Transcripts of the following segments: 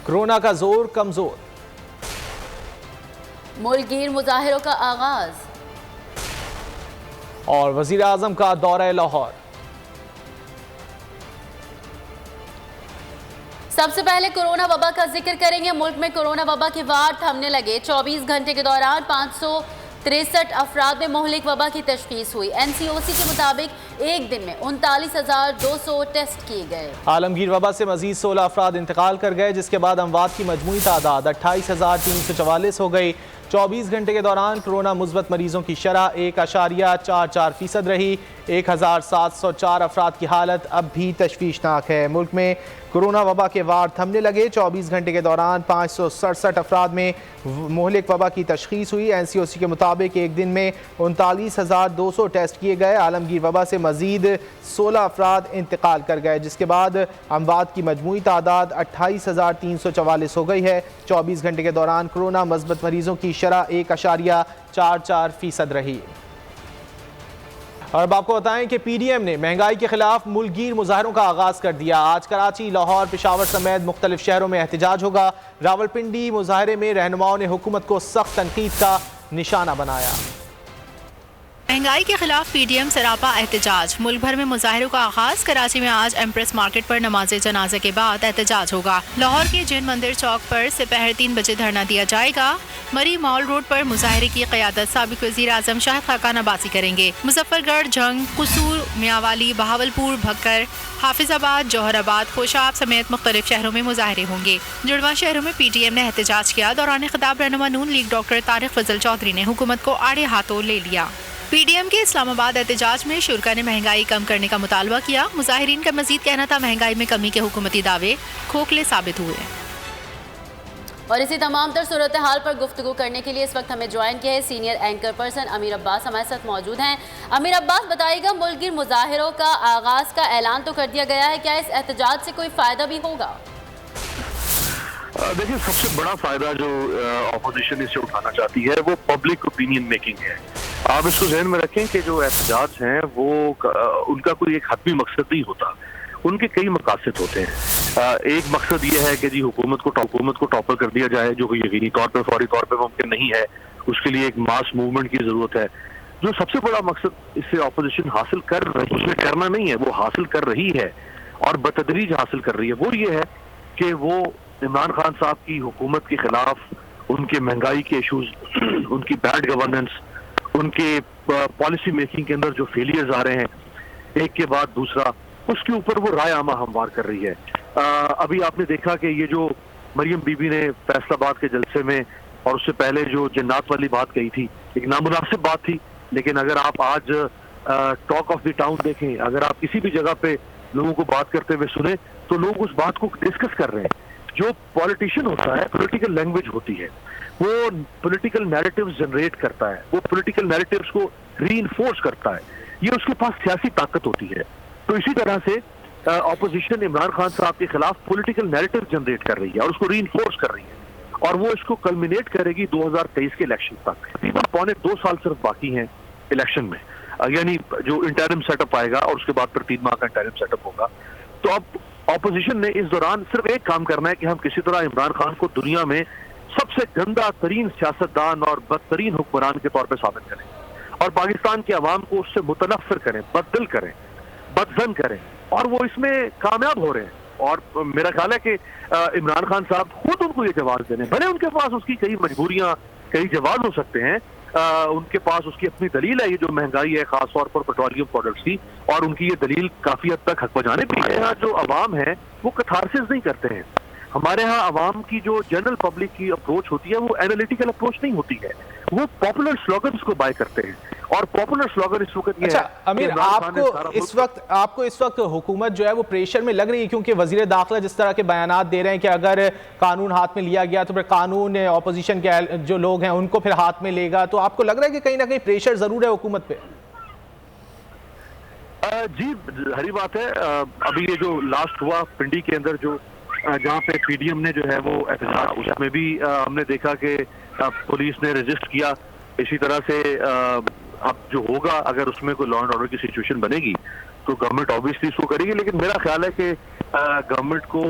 Corona का जोर कमजोर। मुल्कगीर मुजाहिरों का आगाज। और वजीर आजम का दौरा लाहौर। सबसे पहले कोरोना वबा का जिक्र करेंगे। मुल्क में कोरोना वबा के वार थमने लगे। 24 घंटे के दौरान 563 अफराद में मुहलिक वबा की तशखीस हुई। NCOC के मुताबिक एक दिन में 39,200 टेस्ट किए गए। आलमगीर वबा से मजीद 16 अफराद इंतकाल कर गए, जिसके बाद अमवात की मजमूई तादाद 28,344 हो गई। 24 घंटे के दौरान कोरोना मुस्बत मरीजों की शरह 1.44% रही। 1,704 अफराद की हालत अब भी तशवीशनाक है। मुल्क में कोरोना वबा के वार थमने लगे। 24 घंटे के दौरान 567 अफराद में मुहलिक वबा की तशखीस हुई। NCOC के मुताबिक एक दिन में 39,200 टेस्ट किए गए। आलमगीर वबा से मजीद 16 अफराद इंतकाल कर गए, जिसके बाद अमवात की मजमूई तादाद 28,344 हो गई है। 24 घंटे के दौरान कोरोना मुस्बत मरीजों की शरह 1.44% रही। और अब आपको बताएं कि PDM ने महंगाई के खिलाफ मुल्कगीर मुजाहरों का आगाज कर दिया। आज कराची, लाहौर, पेशावर समेत मुख्तलिफ शहरों में एहतजाज होगा। रावलपिंडी मुजाहरे में रहनुमाओं ने हुकूमत को सख्त तनकीद का निशाना बनाया। महंगाई के खिलाफ PDM सरापा एहतजाज। मुल्क भर में मुजाहिरों का आगाज। कराची में आज एम्प्रेस मार्केट पर नमाज जनाजे के बाद एहतजाज होगा। लाहौर के जैन मंदिर चौक पर दोपहर 3 बजे धरना दिया जाएगा। मरी मॉल रोड पर मुजाहिरे की क़यादत साबिक़ वज़ीर आज़म शाहिद खाकान अब्बासी करेंगे। मुजफ्फरगढ़, जंग, कसूर, मियांवाली, बहावलपुर, भक्कर, हाफिजाबाद, जौहराबाद, खोशाब समेत मुख्तलिफ शहरों में मुजाहिरे होंगे। जुड़वा शहरों में PDM ने एहतजाज किया। दौरान खिताब रहनुमा नून लीग डॉक्टर तारिक फजल चौधरी ने हुकूमत को आड़े हाथों ले लिया। PDM के इस्लामाबाद एहतजाज में शुरा ने महंगाई कम करने का मुतालबा किया। मुजाहिरीन का मजीद कहना था महंगाई में कमी के हुकूमती दावे खोखले साबित हुए। और इसी तमाम तर सूरत हाल पर गुफ्तगू करने के लिए इस वक्त हमें ज्वाइन किया है सीनियर एंकर पर्सन अमीर अब्बास हमारे साथ मौजूद हैं। अमीर अब्बास, बताइएगा, मुल्कगीर मुजाहिरों का आगाज का ऐलान तो कर दिया गया है, क्या इस एहतजाज से कोई फ़ायदा भी होगा? देखिए, सबसे बड़ा फायदा जो अपोजिशन इससे उठाना चाहती है वो पब्लिक ओपिनियन मेकिंग है। आप इसको ज़हन में रखें कि जो एहतजाज हैं वो उनका कोई एक हतमी मकसद नहीं होता, उनके कई मकासद होते हैं। एक मकसद ये है कि जी हुकूमत को टॉपर कर दिया जाए, जो यकीनी तौर पर फौरी तौर पर मुमकिन नहीं है। उसके लिए एक मास मूवमेंट की ज़रूरत है। जो सबसे बड़ा मकसद इससे अपोजिशन हासिल कर रही है, उसमें करना नहीं है, वो हासिल कर रही है और बतदरीज हासिल कर रही है, वो ये है कि वो इमरान खान साहब की हुकूमत के खिलाफ, उनके महंगाई के इशूज, उनकी बैड गवर्नेंस, उनके पॉलिसी मेकिंग के अंदर जो फेलियर्स आ रहे हैं एक के बाद दूसरा, उसके ऊपर वो राय आमा हमवार कर रही है। अभी आपने देखा कि ये जो मरियम बीबी ने फैसलाबाद के जलसे में और उससे पहले जो जन्नात वाली बात कही थी, एक नामुनासिब बात थी, लेकिन अगर आप आज टॉक ऑफ द टाउन देखें, अगर आप किसी भी जगह पे लोगों को बात करते हुए सुने तो लोग उस बात को डिस्कस कर रहे हैं। जो पॉलिटिशियन होता है, पॉलिटिकल लैंग्वेज होती है, वो पॉलिटिकल नैरेटिव्स जनरेट करता है, वो पॉलिटिकल नैरेटिव्स को रीइंफोर्स करता है, ये उसके पास सियासी ताकत होती है। तो इसी तरह से ऑपोजिशन इमरान खान साहब के खिलाफ पॉलिटिकल नैरेटिव जनरेट कर रही है और उसको रीइंफोर्स कर रही है, और वो इसको कल्मिनेट करेगी 2023 के इलेक्शन तक। तकरीबन पौने 2 साल सिर्फ बाकी हैं इलेक्शन में, यानी जो इंटरिम सेटअप आएगा और उसके बाद फिर 3 माह का इंटरिम सेटअप होगा। तो अब ऑपोजिशन ने इस दौरान सिर्फ एक काम करना है कि हम किसी तरह इमरान खान को दुनिया में सबसे गंदा तरीन सियासतदान और बदतरीन हुक्मरान के तौर पर साबित करें और पाकिस्तान के अवाम को उससे मुतनफ़िर करें, बददिल करें, बदजन करें, और वो इसमें कामयाब हो रहे हैं। और मेरा ख्याल है कि इमरान खान साहब खुद उनको ये जवाब देने, भले उनके पास उसकी कई मजबूरियां, कई जवाब हो सकते हैं, उनके पास उसकी अपनी दलील है, ये जो महंगाई है खास तौर पर पेट्रोलियम प्रोडक्ट्स की, और उनकी ये दलील काफी हद तक हक बजाने पर है। यहाँ जो अवाम है वो कथारसिस नहीं करते हैं। हमारे यहाँ अवाम की जो जनरल पब्लिक की अप्रोच होती है वो एनालिटिकल अप्रोच नहीं होती है, वो पॉपुलर स्लोगन्स को बाय करते हैं, और पॉपुलर स्लोगन इस वक्त ये है। अमीर, आपको इस वक्त हुकूमत जो है वो प्रेशर में लग रही है, क्योंकि वजीर दाखिला जिस तरह के बयानात दे रहे हैं कि अगर कानून हाथ में लिया गया तो फिर कानून ऑपोजिशन के जो लोग हैं उनको फिर हाथ में लेगा, तो आपको लग रहा है कि कहीं ना कहीं प्रेशर जरूर है हुकूमत पे? जी, हरी बात है। अभी ये जो लास्ट हुआ पिंडी के अंदर, जो जहाँ पे PDM ने जो है वो एहतजाज, उसमें भी हमने देखा कि पुलिस ने रेजिस्ट किया। इसी तरह से अब जो होगा, अगर उसमें कोई लॉ एंड ऑर्डर की सिचुएशन बनेगी तो गवर्नमेंट ऑब्वियसली इसको करेगी, लेकिन मेरा ख्याल है कि गवर्नमेंट को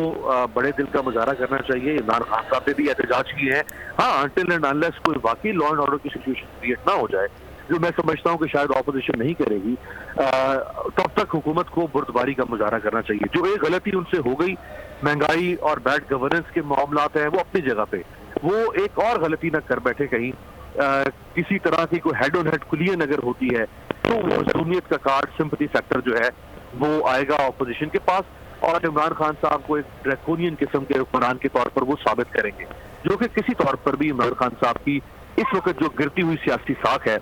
बड़े दिल का मुजाहरा करना चाहिए। इमरान खान साहब ने भी एहतजाज किए हैं। हाँ, अनटिल एंड अनलेस कोई वाकई लॉ एंड ऑर्डर की सिचुएशन क्रिएट ना हो जाए, जो मैं समझता हूँ कि शायद ऑपोजिशन नहीं करेगी, तब तक हुकूमत को बुर्दबारी का मुजाहरा करना चाहिए। जो एक गलती उनसे हो गई, महंगाई और बैड गवर्नेंस के मामलात हैं, वो अपनी जगह पे, वो एक और गलती न कर बैठे कहीं। किसी तरह की कोई हेड ऑन हेड कुलियन अगर होती है तो वो मज़लूमियत का कार्ड, सिंपैथी फैक्टर जो है वो आएगा ऑपोजिशन के पास, और इमरान खान साहब को एक ड्रैकोनियन किस्म के हुक्मरान के तौर पर वो साबित करेंगे, जो कि किसी तौर पर भी इमरान खान साहब की इस वक्त जो गिरती हुई सियासी साख है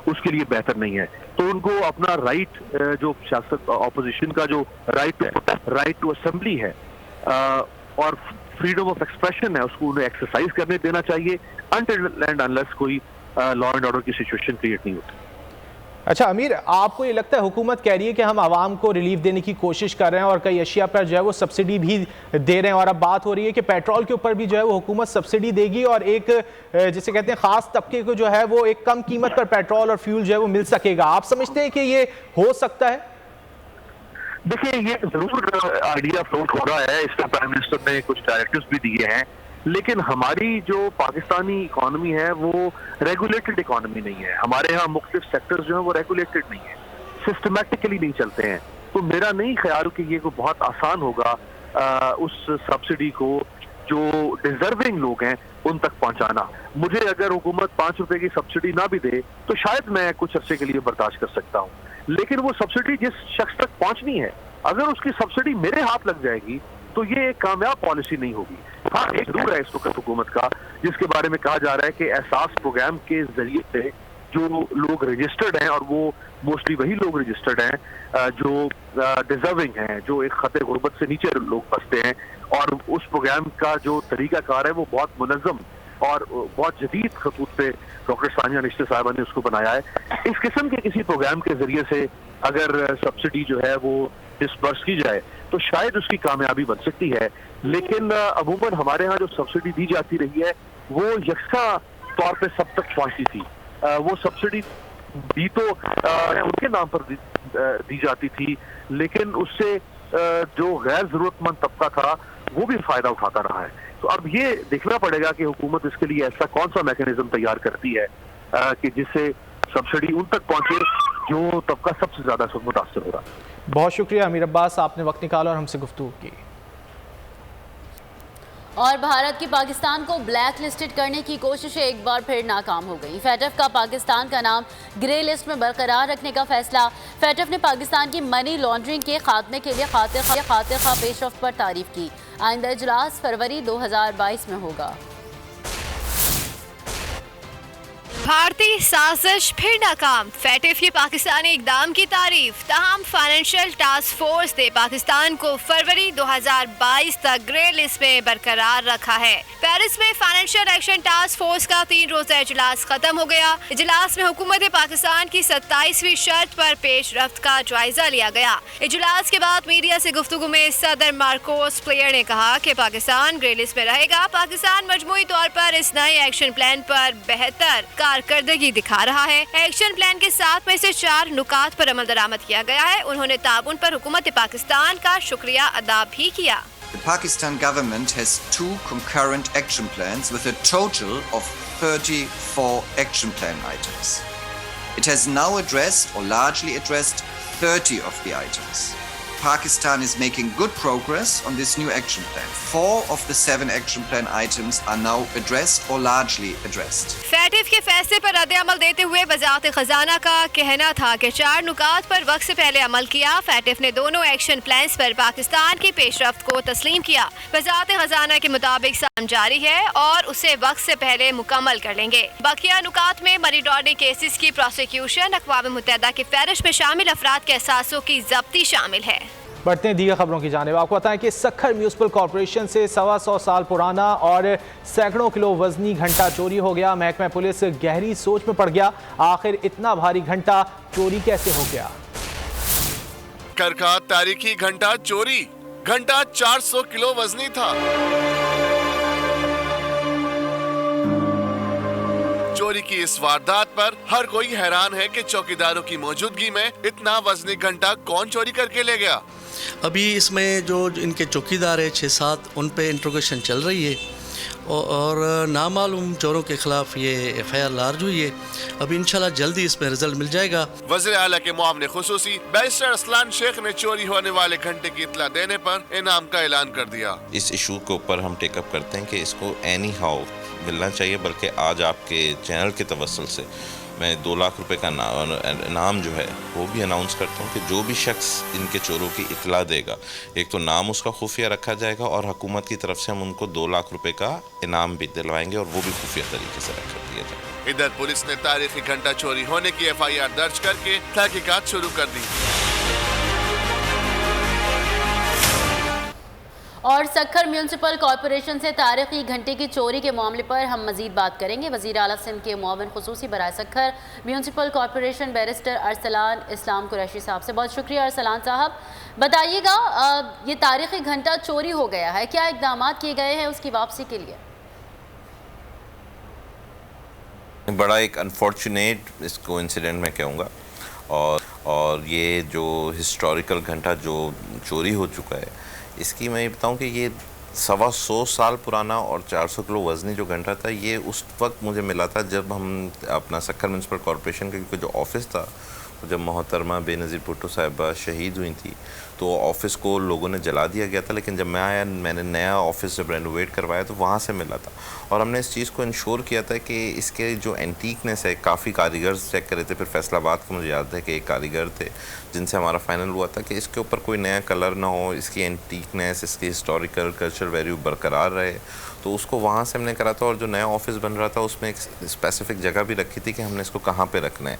उसके लिए बेहतर नहीं है। तो उनको अपना राइट, जो सियासत ऑपोजिशन का जो राइट टू असेंबली है और फ्रीडम ऑफ एक्सप्रेशन है, उसको उन्हें एक्सरसाइज करने देना चाहिए अनटिल एंड अनलेस कोई लॉ एंड ऑर्डर की सिचुएशन क्रिएट नहीं होती। अच्छा अमीर, आपको ये लगता है हुकूमत कह रही है कि हम आवाम को रिलीफ देने की कोशिश कर रहे हैं और कई अशिया पर जो है वो सब्सिडी भी दे रहे हैं, और अब बात हो रही है कि पेट्रोल के ऊपर भी जो है वो हुकूमत सब्सिडी देगी और एक जिसे कहते हैं ख़ास तबके को जो है वो एक कम कीमत पर पेट्रोल और फ्यूल जो है वो मिल सकेगा। आप समझते हैं कि ये हो सकता है? देखिए, ये जरूर आइडिया फ्लोट हो रहा है, इसका प्राइम मिनिस्टर ने कुछ डायरेक्टिव्स भी दिए हैं, लेकिन हमारी जो पाकिस्तानी इकॉनमी है वो रेगुलेटेड इकॉनमी नहीं है। हमारे यहाँ मुख्तलिफ सेक्टर्स जो हैं वो रेगुलेटेड नहीं है, सिस्टमैटिकली नहीं चलते हैं। तो मेरा नहीं ख्याल कि ये को बहुत आसान होगा उस सब्सिडी को जो डिजर्विंग लोग हैं उन तक पहुंचाना। मुझे अगर हुकूमत 5 रुपए की सब्सिडी ना भी दे तो शायद मैं कुछ अरसे के लिए बर्दाश्त कर सकता हूँ, लेकिन वो सब्सिडी जिस शख्स तक पहुंचनी है, अगर उसकी सब्सिडी मेरे हाथ लग जाएगी तो ये एक कामयाब पॉलिसी नहीं होगी। हाँ, एक जरूर है इस वक्त हुकूमत का, जिसके बारे में कहा जा रहा है कि एहसास प्रोग्राम के जरिए से जो लोग रजिस्टर्ड हैं, और वो मोस्टली वही लोग रजिस्टर्ड हैं जो डिजर्विंग हैं, जो एक खते गुर्बत से नीचे लोग बसते हैं, और उस प्रोग्राम का जो तरीकाकार है वो बहुत मुनज़्ज़म और बहुत जदीद खतूत पे डॉक्टर सानिया निश्चित साहिबा ने उसको बनाया है। इस किस्म के किसी प्रोग्राम के जरिए से अगर सब्सिडी जो है वो डिस्पर्स की जाए तो शायद उसकी कामयाबी बन सकती है, लेकिन अमूमन हमारे यहाँ जो सब्सिडी दी जाती रही है वो यकसा तौर पे सब तक पहुंचती थी। वो सब्सिडी दी तो उनके नाम पर दी जाती थी, लेकिन उससे जो गैर जरूरतमंद तबका था वो भी फायदा उठाता रहा है। तो अब ये देखना पड़ेगा कि हुकूमत इसके लिए ऐसा कौन सा मैकेनिज्म तैयार करती है कि जिससे सब्सिडी उन तक पहुंचे जो तबका सबसे ज्यादा मुतासर हो रहा है। बहुत शुक्रिया अमीर अब्बास, आपने वक्त निकाला और हमसे गुफ्तगू की। और भारत की पाकिस्तान को ब्लैक लिस्टेड करने की कोशिशें एक बार फिर नाकाम हो गई। फेटफ का पाकिस्तान का नाम ग्रे लिस्ट में बरकरार रखने का फैसला। फेटफ ने पाकिस्तान की मनी लॉन्ड्रिंग के खात्मे के लिए खातिर खा पेशरफ्त पर तारीफ की। आइंदा इजलास फरवरी 2022 में होगा। भारतीय साजिश फिर नाकाम, फेटफ की पाकिस्तानी इकदाम की तारीफ। तमाम फाइनेंशियल टास्क फोर्स ने पाकिस्तान को फरवरी 2022 तक ग्रे लिस्ट में बरकरार रखा है। पेरिस में फाइनेंशियल एक्शन टास्क फोर्स का 3 रोजा इजलास खत्म हो गया। इजलास में हुकूमत पाकिस्तान की 27वीं शर्त पर पेश रफ्त का जायजा लिया गया। इजलास के बाद मीडिया से गुफ्तगू में सदर मार्कोस प्लेयर ने कहा कि पाकिस्तान ग्रे लिस्ट में रहेगा। पाकिस्तान मजमूई तौर पर इस नए एक्शन प्लान पर बेहतर कारकर्दगी दिखा रहा है। एक्शन प्लान के 7 में से 4 नुकात पर अमल दरामद किया गया है। उन्होंने ताउन पर हुकूमत पाकिस्तान का शुक्रिया अदा भी किया। The Pakistan government has 2 concurrent action plans with a total of 34 action plan items. It has now addressed or largely addressed 30 of the items. Pakistan is making good progress on this new action plan. 4 of the 7 action plan items are now addressed or largely addressed. फेटफ के फैसले पर रद्द अमल देते हुए वज़ारत खजाना का कहना था कि 4 नुकात पर वक्त से पहले अमल किया। फेटफ ने दोनों एक्शन प्लान्स पर पाकिस्तान की पेशरफ्त को तस्लीम किया। वज़ारत खजाना के मुताबिक काम जारी है और उसे वक्त से पहले मुकम्मल कर लेंगे। बाकिया नुकात में मनी लॉन्ड्रिंग केसेस की प्रोसिक्यूशन, अक़वाम मुत्तहिदा की फहरिस्त में शामिल अफराद के असासों की जब्ती शामिल है। बढ़ते हैं दीगर खबरों की जानिब। आपको बताएं कि सक्खर म्यूनिसिपल कॉर्पोरेशन से 125 साल पुराना और सैकड़ों किलो वजनी घंटा चोरी हो गया। महकमा पुलिस गहरी सोच में पड़ गया, आखिर इतना भारी घंटा चोरी कैसे हो गया। करका तारीखी घंटा चोरी, घंटा 400 किलो वजनी था। चोरी की इस वारदात पर हर कोई हैरान है कि चौकीदारों की मौजूदगी में इतना वजनी घंटा कौन चोरी करके ले गया। ابھی اس میں جو ان کے چوکیدار ہیں 6-7 ان پہ انٹروگیشن چل رہی ہے اور نامعلوم چوروں کے خلاف یہ FIR لارج ہوئی ہے. ابھی انشاءاللہ جلدی اس میں رزلٹ مل جائے گا. وزیر اعلیٰ کے معاون خصوصی بیرسٹر اسلان شیخ نے چوری ہونے والے گھنٹے کی اطلاع دینے پر انعام کا اعلان کر دیا. اس ایشو کے اوپر ہم ٹیک اپ کرتے ہیں کہ اس کو اینی ہاؤ ملنا چاہیے، بلکہ آج آپ کے چینل کے توسل سے میں 2 لاکھ روپے کا انعام جو ہے وہ بھی اناؤنس کرتا ہوں کہ جو بھی شخص ان کے چوروں کی اطلاع دے گا، ایک تو نام اس کا خفیہ رکھا جائے گا اور حکومت کی طرف سے ہم ان کو 2 لاکھ روپے کا انعام بھی دلوائیں گے اور وہ بھی خفیہ طریقے سے رکھ دیا جائے گا. ادھر پولیس نے تاریخی گھنٹہ چوری ہونے کی FIR درج کر کے تحقیقات شروع کر دی. اور سکھر میونسپل کارپوریشن سے تاریخی گھنٹے کی چوری کے معاملے پر ہم مزید بات کریں گے. وزیر اعلیٰ سندھ کے معاون خصوصی برائے Sukkur municipal corporation barrister Arsalan Islam Qureshi صاحب سے بہت شکریہ. ارسلان صاحب بتائیے گا، یہ تاریخی گھنٹہ چوری ہو گیا ہے، کیا اقدامات کیے گئے ہیں اس کی واپسی کے لیے؟ بڑا ایک انفارچونیٹ اس کو انسیڈنٹ میں کہوں گا، اور یہ جو ہسٹوریکل گھنٹہ جو چوری ہو چکا ہے اس کی میں یہ بتاؤں کہ یہ 125 سال پرانا اور 400 کلو وزنی جو گھنٹہ تھا، یہ اس وقت مجھے ملا تھا جب ہم اپنا سکھر میونسپل کارپوریشن کا کیونکہ جو آفس تھا، جب محترمہ بے نظیر بھٹو صاحبہ شہید ہوئی تھی تو آفس کو لوگوں نے جلا دیا گیا تھا، لیکن جب میں آیا میں نے نیا آفس جب رینوویٹ کروایا تو وہاں سے ملا تھا، اور ہم نے اس چیز کو انشور کیا تھا کہ اس کے جو اینٹیکنیس ہے، کافی کاریگر چیک کرے تھے. پھر فیصل آباد کو مجھے یاد ہے کہ ایک کاریگر تھے جن سے ہمارا فائنل ہوا تھا کہ اس کے اوپر کوئی نیا کلر نہ ہو، اس کی اینٹیکنیس، اس کی ہسٹوریکل کلچر ویلیو برقرار رہے. تو اس کو وہاں سے ہم نے کرا تھا، اور جو نیا آفس بن رہا تھا اس میں ایک اسپیسیفک جگہ بھی رکھی تھی کہ ہم نے اس کو کہاں پہ رکھنا ہے،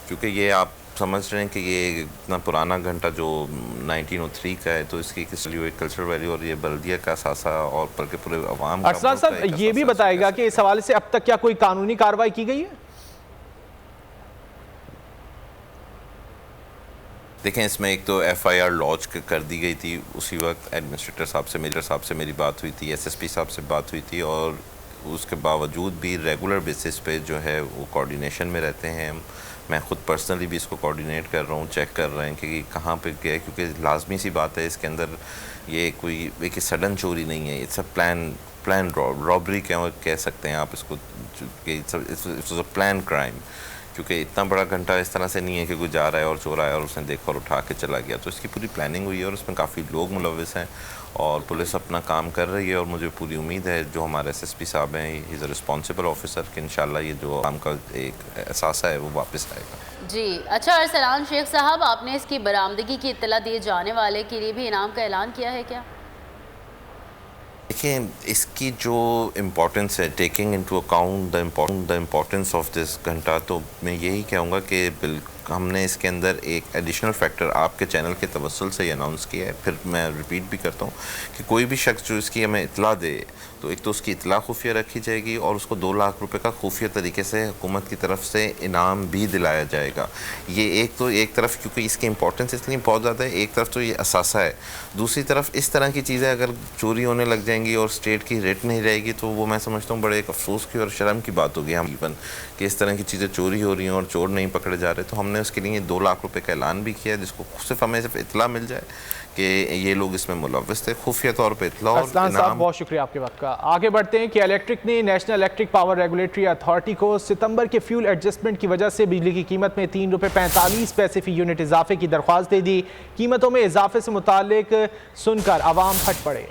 کیونکہ یہ آپ سمجھ رہے ہیں کہ یہ اتنا پرانا گھنٹہ جو 1903 کا ہے تو اس کی کلچر ویلیو اور یہ بلدیہ کا اثاثہ اور پر کے پورے عوام کا. ارسلان صاحب یہ بھی بتائے گا کہ اس حوالے سے اب تک کیا کوئی قانونی کارروائی کی گئی ہے؟ دیکھیں اس میں ایک تو FIR لانچ کر دی گئی تھی، اسی وقت ایڈمنسٹریٹر صاحب سے میری بات ہوئی تھی، SSP صاحب سے بات ہوئی تھی، اور اس کے باوجود بھی ریگولر بیسس پہ جو ہے وہ کوارڈینیشن میں رہتے ہیں. میں خود پرسنلی بھی اس کو کوارڈینیٹ کر رہا ہوں، چیک کر رہے ہیں کہ کہاں پہ گیا ہے، کیونکہ لازمی سی بات ہے اس کے اندر یہ کوئی ایک سڈن چوری نہیں ہے، اٹس اے پلان رابری کہہ سکتے ہیں آپ اس کو، کہ اٹس اے پلان کرائم، کیونکہ اتنا بڑا گھنٹہ اس طرح سے نہیں ہے کہ کوئی جا رہا ہے اور چور آیا اور اس نے دیکھا اور اٹھا کے چلا گیا. تو اس کی پوری پلاننگ ہوئی ہے اور اس میں کافی لوگ ملوث ہیں اور پولیس اپنا کام کر رہی ہے، اور مجھے پوری امید ہے جو ہمارے SSP صاحب ہیں، ہی از اے رسپانسبل آفیسر، کہ انشاءاللہ یہ جو کام کا ایک اثاثہ ہے وہ واپس آئے گا. جی اچھا، ارسلان شیخ صاحب آپ نے اس کی برآمدگی کی اطلاع دیے جانے والے کے لیے بھی انعام کا اعلان کیا ہے کیا؟ دیکھیں اس کی جو امپورٹنس ہے، taking into account the importance of this گھنٹہ، تو میں یہی کہوں گا کہ ہم نے اس کے اندر ایک ایڈیشنل فیکٹر آپ کے چینل کے توسل سے یہ اناؤنس کیا ہے. پھر میں ریپیٹ بھی کرتا ہوں کہ کوئی بھی شخص جو اس کی ہمیں اطلاع دے تو ایک تو اس کی اطلاع خفیہ رکھی جائے گی اور اس کو 2 لاکھ روپے کا خفیہ طریقے سے حکومت کی طرف سے انعام بھی دلایا جائے گا. یہ ایک طرف کیونکہ اس کی امپورٹنس اس لیے بہت زیادہ ہے، ایک طرف تو یہ اثاثہ ہے، دوسری طرف اس طرح کی چیزیں اگر چوری ہونے لگ جائیں گی اور اسٹیٹ کی ریٹ نہیں رہے گی تو وہ میں سمجھتا ہوں بڑے ایک افسوس کی اور شرم کی بات ہوگی ہم ایون کہ اس طرح کی چیزیں چوری ہو رہی ہیں اور چور نہیں پکڑے جا رہے. تو ہم نے اس کے لیے 2 لاکھ روپے کا اعلان بھی کیا ہے، جس کو صرف ہمیں اطلاع مل جائے کہ یہ لوگ اس میں ملوث تھے، خفیہ طور پہ اطلاع. ارسلان صاحب بہت شکریہ آپ کے وقت کا. آگے بڑھتے ہیں کہ الیکٹرک نے national electric power regulatory authority کو ستمبر کے فیول ایڈجسٹمنٹ کی وجہ سے بجلی کی قیمت میں 3.45 روپے فی یونٹ اضافے کی درخواست دے دی. قیمتوں میں اضافے سے متعلق سن کر عوام پھٹ پڑے.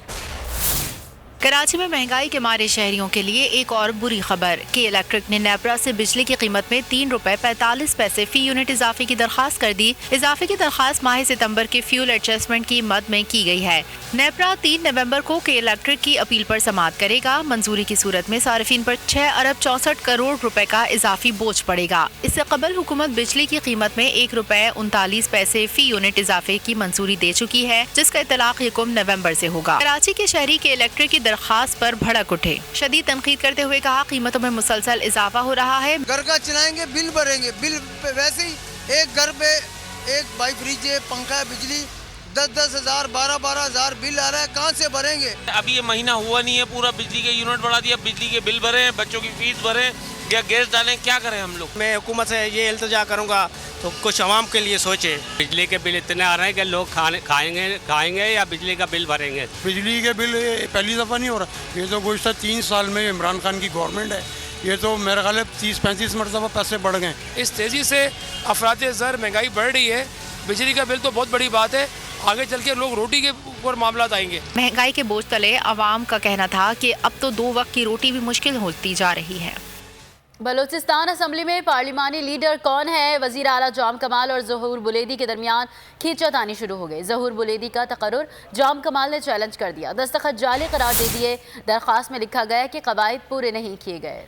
کراچی میں مہنگائی کے مارے شہریوں کے لیے ایک اور بری خبر کہ الیکٹرک نے نیپرا سے بجلی کی قیمت میں 3.45 روپے فی یونٹ اضافے کی درخواست کر دی. اضافے کی درخواست ماہ ستمبر کے فیول ایڈجسٹمنٹ کی مد میں کی گئی ہے. نیپرا 3 نومبر کو کے الیکٹرک کی اپیل پر سماعت کرے گا. منظوری کی صورت میں صارفین پر 6 ارب 64 کروڑ روپے کا اضافی بوجھ پڑے گا. اس سے قبل حکومت بجلی کی قیمت میں 1.39 روپے فی یونٹ اضافے کی منظوری دے چکی ہے، جس کا اطلاق 1 نومبر سے ہوگا. کراچی کے شہری کے الیکٹرک کی درخواست پر بھڑک اٹھے. شدید تنقید کرتے ہوئے کہا قیمتوں میں مسلسل اضافہ ہو رہا ہے. گھر کا چلائیں گے بل بھریں گے، بل ویسے ہی ایک گھر پہ ایک بائی فریج ہے، پنکھا ہے، بجلی 10 ہزار 12 ہزار بل آ رہا ہے، کہاں سے بھریں گے؟ ابھی یہ مہینہ ہوا نہیں ہے پورا، بجلی کے یونٹ بڑھا دیا، بجلی کے بل بھریں، بچوں کی فیس بھریں یا گیس ڈالیں، کیا کریں ہم لوگ؟ میں حکومت سے یہ التجا کروں گا तो कुछ आवाम के लिए सोचे। बिजली के बिल इतने आ रहे हैं कि लोग खाएंगे या बिजली का बिल भरेंगे। बिजली के बिल पहली दफ़ा नहीं हो रहा, ये तो गुज़श्ता 3 साल में इमरान खान की गवर्नमेंट है, ये तो मेरे ख्याल 30-35 मरतबा पैसे बढ़ गए। इस तेज़ी से अफराद ज़र महंगाई बढ़ रही है, बिजली का बिल तो बहुत बड़ी बात है, आगे चल के लोग रोटी के ऊपर मामला आएंगे। महंगाई के बोझ तले आवाम का कहना था कि अब तो 2 वक्त की रोटी भी मुश्किल होती जा रही है। बलूचिस्तान असम्बली में पार्लिमानी लीडर कौन है? वज़ीर आला जाम कमाल और ज़हूर बुलेदी के दरमियान खींचातानी शुरू हो गई। ज़हूर बुलेदी का तकर्रुर जाम कमाल ने चैलेंज कर दिया, दस्तखत जाली करार दे दिए। दरख्वास्त में लिखा गया कि कवायद पूरे नहीं किए गए।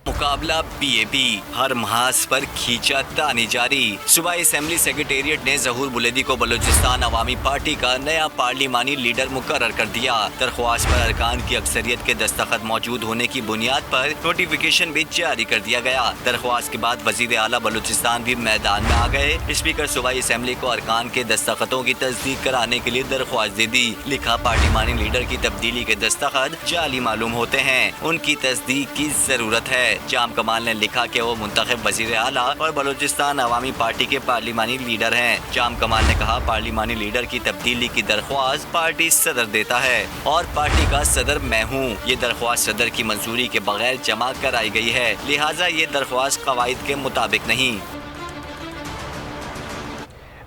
मुकाबला बीएपी, हर महाज पर खींचा तानी जारी। सूबाई असेंबली सेक्रेटेरिएट ने ज़हूर बुलेदी को बलूचिस्तान अवामी पार्टी का नया पार्लिमानी लीडर मुकर्रर कर दिया। दरख्वास्त पर अरकान की अक्सरियत के दस्तखत मौजूद होने की बुनियाद पर नोटिफिकेशन भी जारी कर दिया गया। दरख्वास्त के बाद वजीर आला बलूचिस्तान भी मैदान में आ गए। स्पीकर सूबाई असेंबली को अरकान के दस्तखतों की तस्दीक कराने के लिए दरख्वास्त दे दी। लिखा, पार्लिमानी लीडर की तब्दीली के दस्तखत जाली मालूम होते हैं, उनकी तस्दीक की जरूरत है। जाम कमाल ने लिखा कि वो मुंतखब वजीर आला और बलूचिस्तान अवामी पार्टी के पार्लिमानी लीडर हैं। जाम कमाल ने कहा, पार्लिमानी लीडर की तब्दीली की दरख्वास्त पार्टी सदर देता है और पार्टी का सदर मैं हूँ। ये दरख्वास्त सदर की मंजूरी के बगैर जमा कराई गई है, लिहाजा ये दरख्वास्त कवायद के मुताबिक नहीं।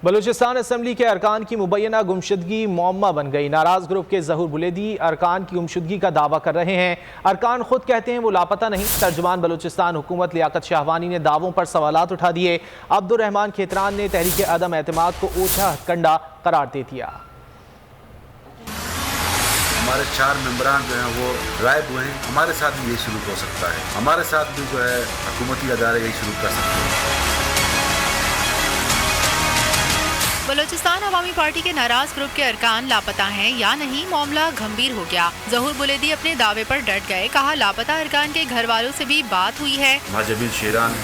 बलूचिस्तान असम्बली के अरकान की मुबैना गुमशुदगी मौम्मा बन गई। नाराज ग्रुप के ज़हूर बुलेदी अरकान की गुमशुदगी का दावा कर रहे हैं। अरकान खुद कहते हैं वो लापता नहीं। तर्जुमान बलूचिस्तान हुकूमत लियाकत शाहवानी ने दावों पर सवालात उठा दिए। अब्दुर्रहमान खेतरान ने तहरीक अदम एतमाद को ओछा हथकंडा करार दे दिया। हमारे 4 मेंबरान जो हैं वो गायब हुए हैं, हमारे साथ भी यही शुरू हो सकता है, हमारे साथ भी जो है हुकूमती अदारे यही शुरू कर सकते हैं। बलूचिस्तान अवामी पार्टी के नाराज ग्रुप के अरकान लापता हैं या नहीं, मामला गंभीर हो गया। ज़हूर बुलेदी अपने दावे पर डट गए। कहा, लापता अरकान के घर वालों से भी बात हुई है। महाजबीन शेरान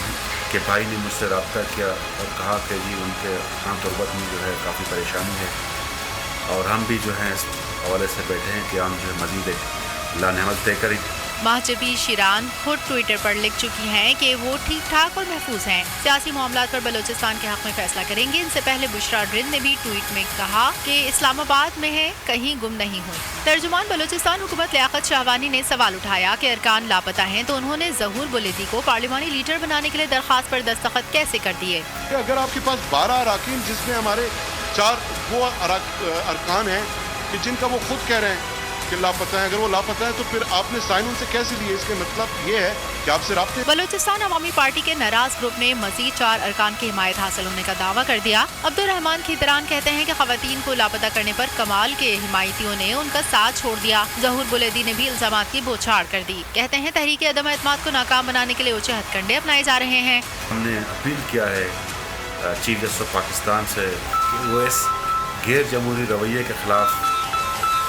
के भाई ने मुझसे रब्ता किया और कहा कि जी उनके खान तुरबत में जो है काफ़ी परेशानी है और हम भी जो है इस हवाले से बैठे हैं कि हम जो है मज़ीद लानहमत तय करें। महाजबी शिरान खुद ट्विटर पर लिख चुकी हैं कि वो ठीक ठाक और महफूज हैं, सियासी मामलात पर बलूचिस्तान के हक में फैसला करेंगे। इनसे पहले बुशरा रिंद ने भी ट्वीट में कहा कि इस्लामाबाद में है, कहीं गुम नहीं हुई। तर्जुमान बलूचिस्तान हुकूमत लियाकत शाहवानी ने सवाल उठाया कि अरकान लापता हैं तो उन्होंने ज़हूर बुलेदी को पार्लिमानी लीडर बनाने के लिए दरख्वास्त पर दस्तखत कैसे कर दिए। अगर आपके पास 12 अरकान जिसमें हमारे 4 वो अरकान हैं कि जिनका वो खुद कह रहे हैं कि लापता है, अगर वो लापता है तो फिर आपने साइन उनसे कैसे लिए? इसके मतलब ये है कि आपसे राब्ते। बलूचिस्तान अवामी पार्टी के नाराज ग्रुप ने मजीद 4 अरकान की हिमायत हासिल होने का दावा कर दिया। अब्दुर्रहमान खेतरान कहते हैं कि खवातीन को लापता करने पर कमाल के हिमायतियों ने उनका साथ छोड़ दिया। ज़हूर बुलेदी ने भी इल्जामात की बौछार कर दी। कहते हैं तहरीक अदम एतमाद को नाकाम बनाने के लिए ऊंचे हथकंडे अपनाए जा रहे हैं। हमने अपील किया है चीफ जस्टिस ऑफ पाकिस्तान से कि वो इस गैर जमहूरी रवैये के खिलाफ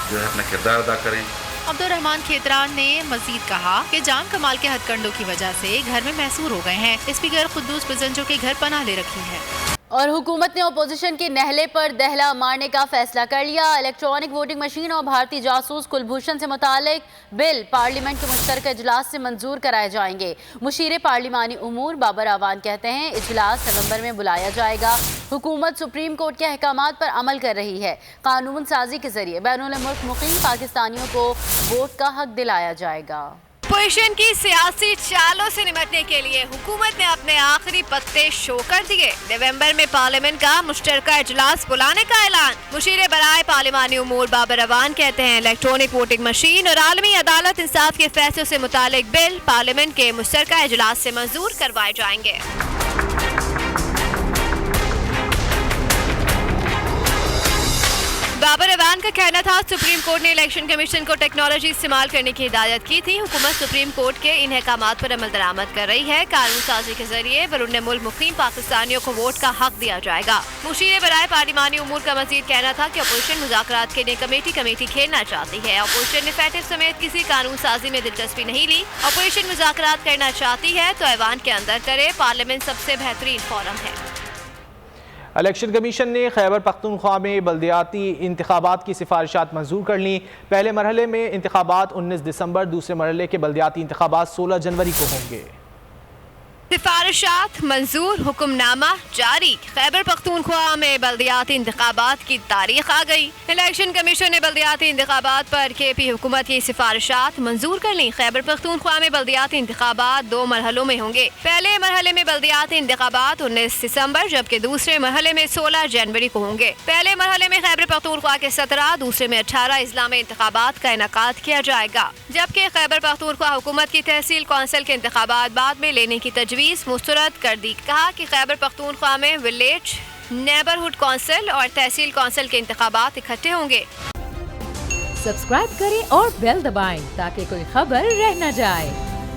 जो है अपना किरदार अदा करें। अब्दुर्रहमान खेतरान ने मजीद कहा कि जाम कमाल के हथकंडों की वजह से घर में महसूर हो गए हैं। स्पीकर कुद्दूस बिजंजो के घर पनाह ले रखी है। और हुकूमत ने अपोजिशन के नहले पर दहला मारने का फैसला कर लिया। इलेक्ट्रॉनिक वोटिंग मशीन और भारतीय जासूस कुलभूषण से मुतालिक बिल पार्लियामेंट के मुश्तरका इजलास से मंजूर कराए जाएंगे। मुशीर पार्लिमानी उमूर बाबर आवान कहते हैं इजलास नवंबर में बुलाया जाएगा। हुकूमत सुप्रीम कोर्ट के अहकामात पर अमल कर रही है। कानून साजी के जरिए बैनुल मुल्क मुकीम पाकिस्तानियों को वोट का हक दिलाया जाएगा। अपोजिशन की सियासी चालों से निपटने के लिए हुकूमत ने अपने आखिरी पत्ते शो कर दिए। नवंबर में पार्लियामेंट का मुश्तरका इजलास बुलाने का ऐलान। मुशीर बराए पार्लिमानी उमूर बाबर अवान कहते हैं इलेक्ट्रॉनिक वोटिंग मशीन और आलमी अदालत इंसाफ के फैसलों से मुतालिक बिल पार्लियामेंट के मुश्तरका इजलास से मंजूर करवाए जाएंगे। बाबर अवान का कहना था सुप्रीम कोर्ट ने इलेक्शन कमीशन को टेक्नोलॉजी इस्तेमाल करने की हिदायत की थी। हुकूमत सुप्रीम कोर्ट के इन अहकामात पर अमल दरामद कर रही है। कानून साजी के जरिए बैरून मुल्क मुकीम पाकिस्तानियों को वोट का हक दिया जाएगा। मुशीर बराए पार्लिमानी उमूर का मजीद कहना था कि अपोजिशन मुज़ाकरात के लिए कमेटी खेलना चाहती है। अपोजिशन ने फैटिव समेत किसी कानून साजी में दिलचस्पी नहीं ली। अपोजिशन मुज़ाकरात करना चाहती है तो ऐवान के अंदर करे, पार्लियामेंट सबसे बेहतरीन फोरम है। इलेक्शन कमीशन ने खैबर पख्तूनख्वा में बल्दियाती इंतखाबात की सिफारिशात मंजूर कर लीं। पहले मरहले में इंतखाबात 19 दिसंबर, दूसरे मरहले के बल्दियाती इंतखाबात 16 जनवरी को होंगे। सिफारिशात मंजूर, हुक्मनामा जारी। खैबर पख्तूनख्वा में बल्दियाती इंतखाबात की तारीख आ गई। इलेक्शन कमीशन ने बल्दियाती इंतखाबात पर KP हुकूमत की सिफारिशात मंजूर कर ली। खैबर पख्तूनख्वा में बल्दियाती इंतखाबात 2 मरहलों में होंगे। पहले मरहले में बल्दियाती इंतखाबात 19 दिसंबर जबकि दूसरे मरहले में 16 जनवरी को होंगे। पहले मरहले में खैबर पख्तूनख्वा के 17, दूसरे में 18 अजला में इंतखाबात का इनेकाद किया जाएगा, जबकि खैबर पख्तूनख्वा हुकूमत की तहसील कौंसिल के इंतखाबात बाद में लेने की तजवीज़ मुस्तरद कर दी। कहा कि खैबर पख्तूनख्वा में विलेज, नेबरहुड कौंसिल और तहसील कौंसिल के इंतखाबात इकट्ठे होंगे। सब्सक्राइब करें और बेल दबाएं ताकि कोई खबर रह न जाए।